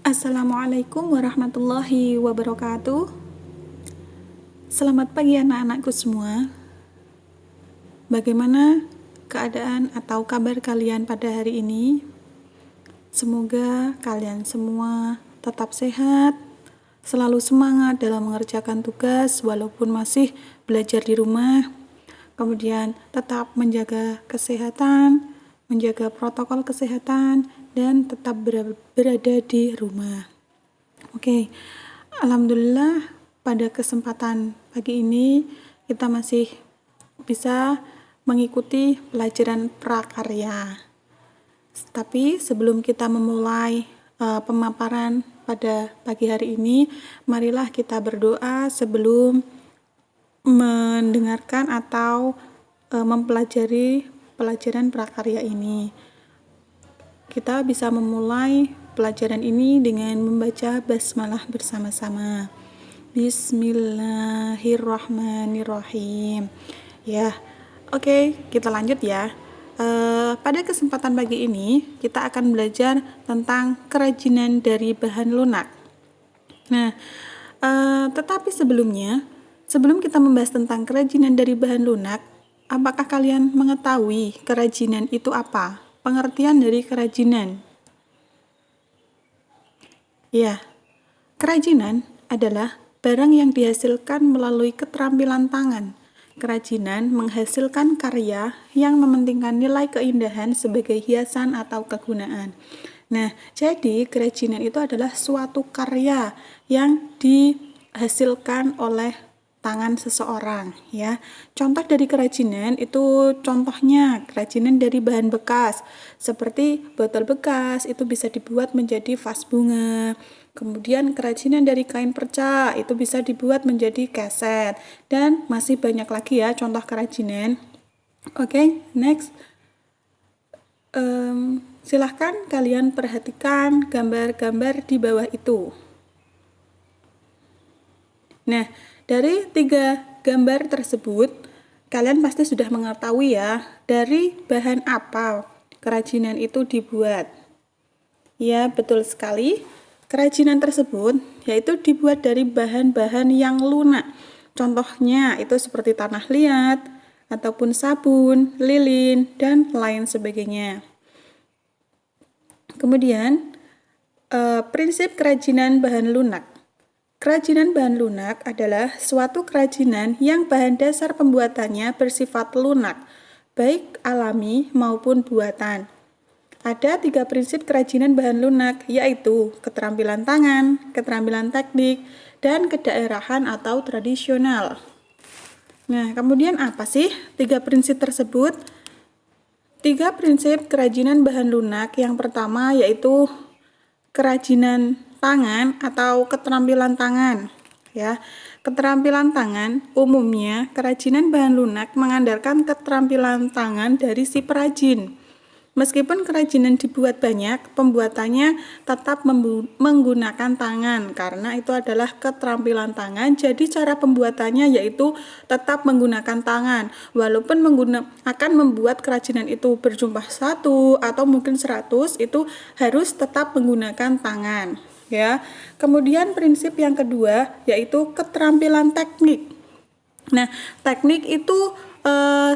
Assalamualaikum warahmatullahi wabarakatuh. Selamat pagi anak-anakku semua. Bagaimana keadaan atau kabar kalian pada hari ini? Semoga kalian semua tetap sehat, selalu semangat dalam mengerjakan tugas walaupun masih belajar di rumah. Kemudian tetap menjaga kesehatan, menjaga protokol kesehatan, dan tetap berada di rumah. Oke, alhamdulillah pada kesempatan pagi ini kita masih bisa mengikuti pelajaran prakarya. Tapi sebelum kita memulai pemaparan pada pagi hari ini, marilah kita berdoa sebelum mendengarkan atau mempelajari pelajaran prakarya ini. Kita bisa memulai pelajaran ini dengan membaca basmalah bersama-sama. Bismillahirrahmanirrahim. Ya, oke, kita lanjut ya. Pada kesempatan pagi ini kita akan belajar tentang kerajinan dari bahan lunak. Nah, tetapi sebelum kita membahas tentang kerajinan dari bahan lunak, apakah kalian mengetahui kerajinan itu apa? Pengertian dari kerajinan. Ya, kerajinan adalah barang yang dihasilkan melalui keterampilan tangan. Kerajinan menghasilkan karya yang mementingkan nilai keindahan sebagai hiasan atau kegunaan. Nah, jadi kerajinan itu adalah suatu karya yang dihasilkan oleh tangan seseorang, ya. Contoh dari kerajinan itu contohnya kerajinan dari bahan bekas seperti botol bekas itu bisa dibuat menjadi vas bunga. Kemudian kerajinan dari kain perca itu bisa dibuat menjadi keset, dan masih banyak lagi ya contoh kerajinan. Oke, next. Silahkan kalian perhatikan gambar-gambar di bawah itu. Nah, dari 3 gambar tersebut, kalian pasti sudah mengetahui ya, dari bahan apa kerajinan itu dibuat. Ya, betul sekali. Kerajinan tersebut yaitu dibuat dari bahan-bahan yang lunak. Contohnya itu seperti tanah liat, ataupun sabun, lilin, dan lain sebagainya. Kemudian, prinsip kerajinan bahan lunak. Kerajinan bahan lunak adalah suatu kerajinan yang bahan dasar pembuatannya bersifat lunak, baik alami maupun buatan. Ada 3 prinsip kerajinan bahan lunak, yaitu keterampilan tangan, keterampilan teknik, dan kedaerahan atau tradisional. Nah, kemudian apa sih 3 prinsip tersebut? 3 prinsip kerajinan bahan lunak yang pertama yaitu kerajinan tangan atau keterampilan tangan, ya. Keterampilan tangan umumnya kerajinan bahan lunak mengandalkan keterampilan tangan dari si perajin. Meskipun kerajinan dibuat banyak, pembuatannya tetap menggunakan tangan karena itu adalah keterampilan tangan. Jadi cara pembuatannya yaitu tetap menggunakan tangan. Walaupun akan membuat kerajinan itu berjumlah 1 atau mungkin 100, itu harus tetap menggunakan tangan, ya. Kemudian prinsip yang kedua yaitu keterampilan teknik. Nah, teknik itu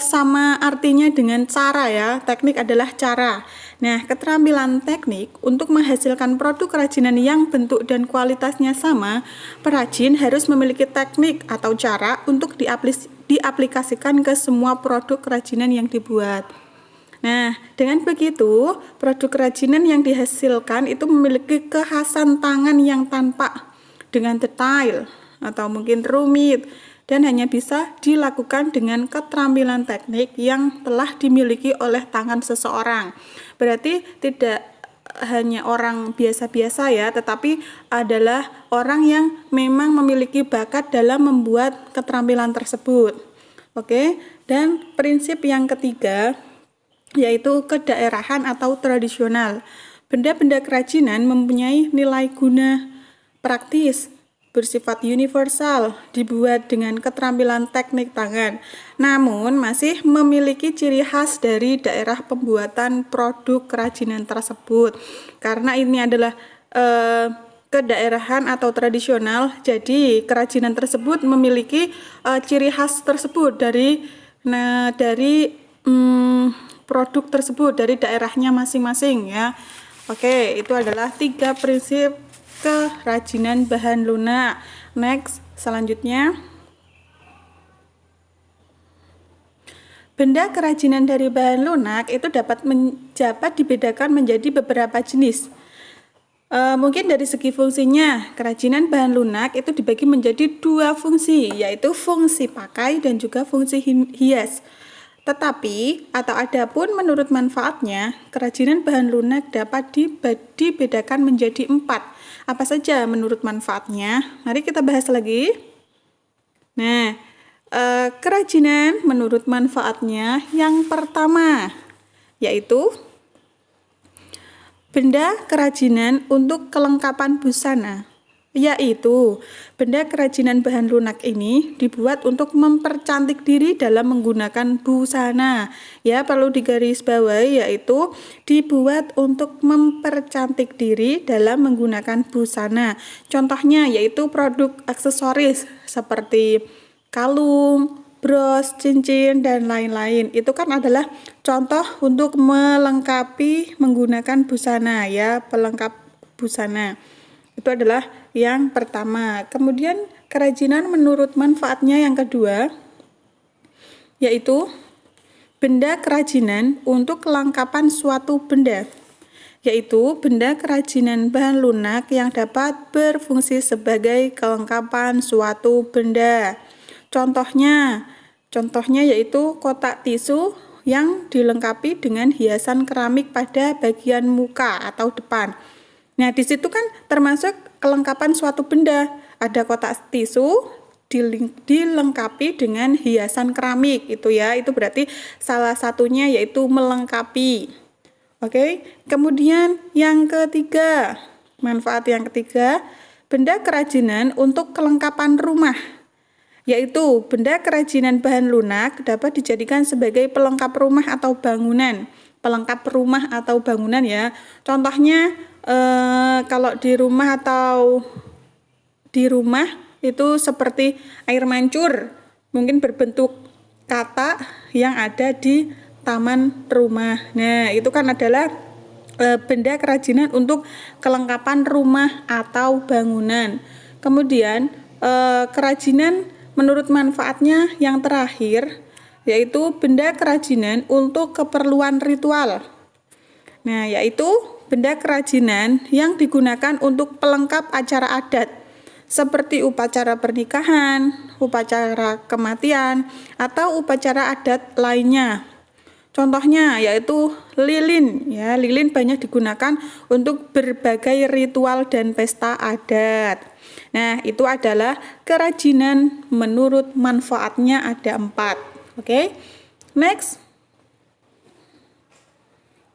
sama artinya dengan cara ya. Teknik adalah cara. Nah, keterampilan teknik untuk menghasilkan produk kerajinan yang bentuk dan kualitasnya sama, perajin harus memiliki teknik atau cara untuk diaplikasikan ke semua produk kerajinan yang dibuat. Nah, dengan begitu, produk kerajinan yang dihasilkan itu memiliki kekhasan tangan yang tampak dengan detail atau mungkin rumit, dan hanya bisa dilakukan dengan keterampilan teknik yang telah dimiliki oleh tangan seseorang. Berarti tidak hanya orang biasa-biasa ya, tetapi adalah orang yang memang memiliki bakat dalam membuat keterampilan tersebut. Oke, dan prinsip yang ketiga yaitu kedaerahan atau tradisional. Benda-benda kerajinan mempunyai nilai guna praktis, bersifat universal, dibuat dengan keterampilan teknik tangan, namun masih memiliki ciri khas dari daerah pembuatan produk kerajinan tersebut. Karena ini adalah kedaerahan atau tradisional. Jadi kerajinan tersebut memiliki ciri khas tersebut dari produk tersebut dari daerahnya masing-masing ya. Oke, itu adalah 3 prinsip kerajinan bahan lunak. Next, selanjutnya. Benda kerajinan dari bahan lunak itu dapat dibedakan menjadi beberapa jenis. Mungkin dari segi fungsinya, kerajinan bahan lunak itu dibagi menjadi 2 fungsi, yaitu fungsi pakai dan juga fungsi hias. Tetapi, atau adapun menurut manfaatnya, kerajinan bahan lunak dapat dibedakan menjadi 4. Apa saja menurut manfaatnya? Mari kita bahas lagi. Nah, kerajinan menurut manfaatnya yang pertama, yaitu benda kerajinan untuk kelengkapan busana, yaitu benda kerajinan bahan lunak ini dibuat untuk mempercantik diri dalam menggunakan busana. Ya, perlu digarisbawahi yaitu dibuat untuk mempercantik diri dalam menggunakan busana. Contohnya yaitu produk aksesoris seperti kalung, bros, cincin, dan lain-lain. Itu kan adalah contoh untuk melengkapi menggunakan busana ya, pelengkap busana. Itu adalah yang pertama. Kemudian kerajinan menurut manfaatnya yang kedua, yaitu benda kerajinan untuk kelengkapan suatu benda, yaitu benda kerajinan bahan lunak yang dapat berfungsi sebagai kelengkapan suatu benda. Contohnya yaitu kotak tisu yang dilengkapi dengan hiasan keramik pada bagian muka atau depan. Nah, di situ kan termasuk kelengkapan suatu benda. Ada kotak tisu dilengkapi dengan hiasan keramik itu ya. Itu berarti salah satunya yaitu melengkapi. Oke. Kemudian yang ketiga, manfaat yang ketiga, benda kerajinan untuk kelengkapan rumah, yaitu benda kerajinan bahan lunak dapat dijadikan sebagai pelengkap rumah atau bangunan. Pelengkap rumah atau bangunan ya. Contohnya kalau di rumah itu seperti air mancur, mungkin berbentuk katak yang ada di taman rumah. Nah, itu kan adalah benda kerajinan untuk kelengkapan rumah atau bangunan. Kemudian kerajinan menurut manfaatnya yang terakhir, yaitu benda kerajinan untuk keperluan ritual. Nah, yaitu benda kerajinan yang digunakan untuk pelengkap acara adat, seperti upacara pernikahan, upacara kematian, atau upacara adat lainnya. Contohnya yaitu lilin. Ya, lilin banyak digunakan untuk berbagai ritual dan pesta adat. Nah, itu adalah kerajinan menurut manfaatnya ada 4. Oke. Next.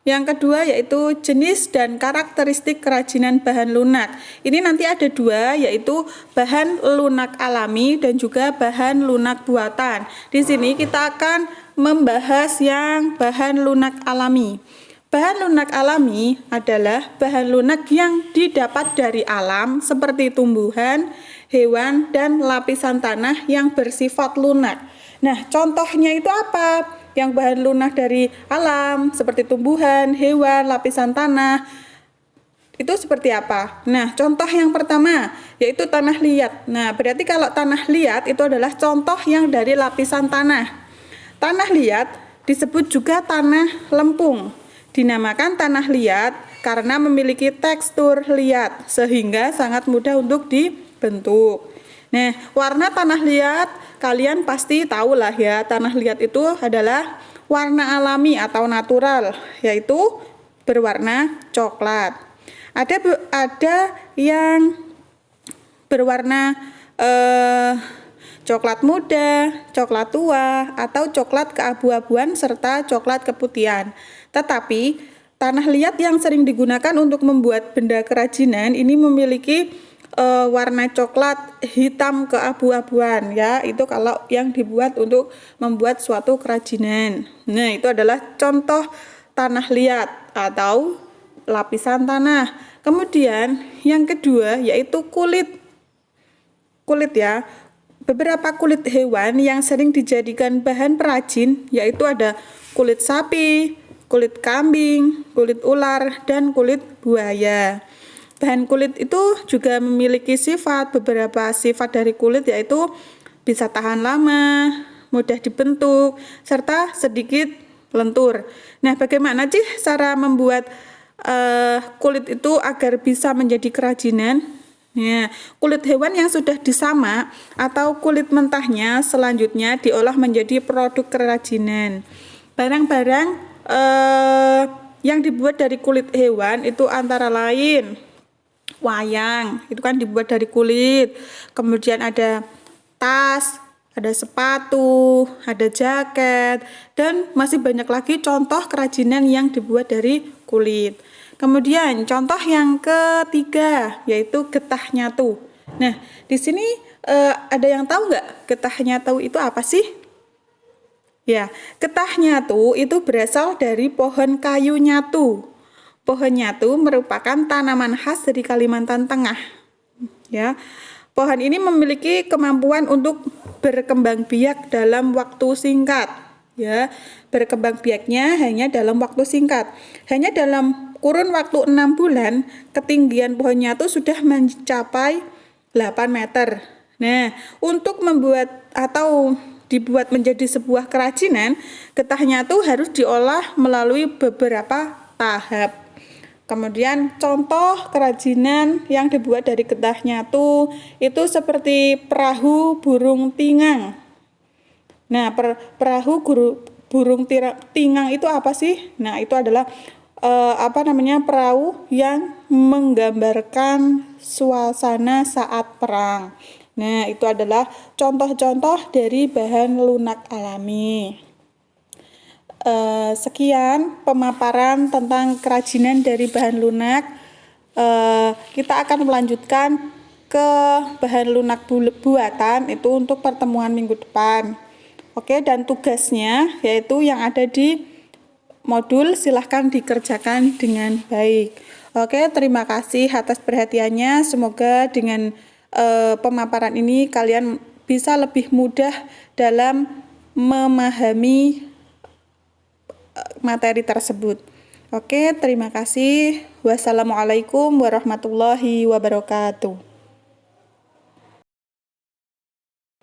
Yang kedua yaitu jenis dan karakteristik kerajinan bahan lunak. Ini nanti ada 2, yaitu bahan lunak alami dan juga bahan lunak buatan. Di sini kita akan membahas yang bahan lunak alami. Bahan lunak alami adalah bahan lunak yang didapat dari alam seperti tumbuhan, hewan, dan lapisan tanah yang bersifat lunak. Nah, contohnya itu apa? Yang bahan lunak dari alam seperti tumbuhan, hewan, lapisan tanah. Itu seperti apa? Nah, contoh yang pertama yaitu tanah liat. Nah, berarti kalau tanah liat itu adalah contoh yang dari lapisan tanah. Tanah liat disebut juga tanah lempung. Dinamakan tanah liat karena memiliki tekstur liat sehingga sangat mudah untuk dibentuk. Nah, warna tanah liat kalian pasti tahu lah ya, tanah liat itu adalah warna alami atau natural, yaitu berwarna coklat. Ada yang berwarna coklat muda, coklat tua, atau coklat keabu-abuan serta coklat keputihan. Tetapi tanah liat yang sering digunakan untuk membuat benda kerajinan ini memiliki warna coklat hitam keabu-abuan ya. Itu kalau yang dibuat untuk membuat suatu kerajinan. Nah, itu adalah contoh tanah liat atau lapisan tanah. Kemudian yang kedua yaitu kulit. Kulit ya. Beberapa kulit hewan yang sering dijadikan bahan perajin yaitu ada kulit sapi, kulit kambing, kulit ular, dan kulit buaya. Bahan kulit itu juga memiliki beberapa sifat dari kulit yaitu bisa tahan lama, mudah dibentuk, serta sedikit lentur. Nah, bagaimana sih cara membuat kulit itu agar bisa menjadi kerajinan? Ya, kulit hewan yang sudah disamak atau kulit mentahnya selanjutnya diolah menjadi produk kerajinan. Barang-barang yang dibuat dari kulit hewan itu antara lain wayang, itu kan dibuat dari kulit. Kemudian ada tas, ada sepatu, ada jaket, dan masih banyak lagi contoh kerajinan yang dibuat dari kulit. Kemudian contoh yang ketiga yaitu getah nyatu. Nah, di sini ada yang tahu nggak getah nyatu itu apa sih? Ya, getah nyatu itu berasal dari pohon kayu nyatu. Pohon nyatu merupakan tanaman khas dari Kalimantan Tengah. Ya, pohon ini memiliki kemampuan untuk berkembang biak dalam waktu singkat. Ya, berkembang biaknya hanya dalam waktu singkat. Hanya dalam kurun waktu 6 bulan, ketinggian pohon nyatu sudah mencapai 8 meter. Nah, untuk membuat atau dibuat menjadi sebuah kerajinan, getah nyatu harus diolah melalui beberapa tahap. Kemudian contoh kerajinan yang dibuat dari getah nyatu itu seperti perahu burung tingang. Nah, perahu burung tingang itu apa sih? Nah, itu adalah perahu yang menggambarkan suasana saat perang. Nah, itu adalah contoh-contoh dari bahan lunak alami. Sekian pemaparan tentang kerajinan dari bahan lunak. Kita akan melanjutkan ke bahan lunak buatan itu untuk pertemuan minggu depan. Oke, dan tugasnya yaitu yang ada di modul silahkan dikerjakan dengan baik. Oke, terima kasih atas perhatiannya. Semoga dengan pemaparan ini kalian bisa lebih mudah dalam memahami materi tersebut. Oke, terima kasih. Wassalamualaikum warahmatullahi wabarakatuh.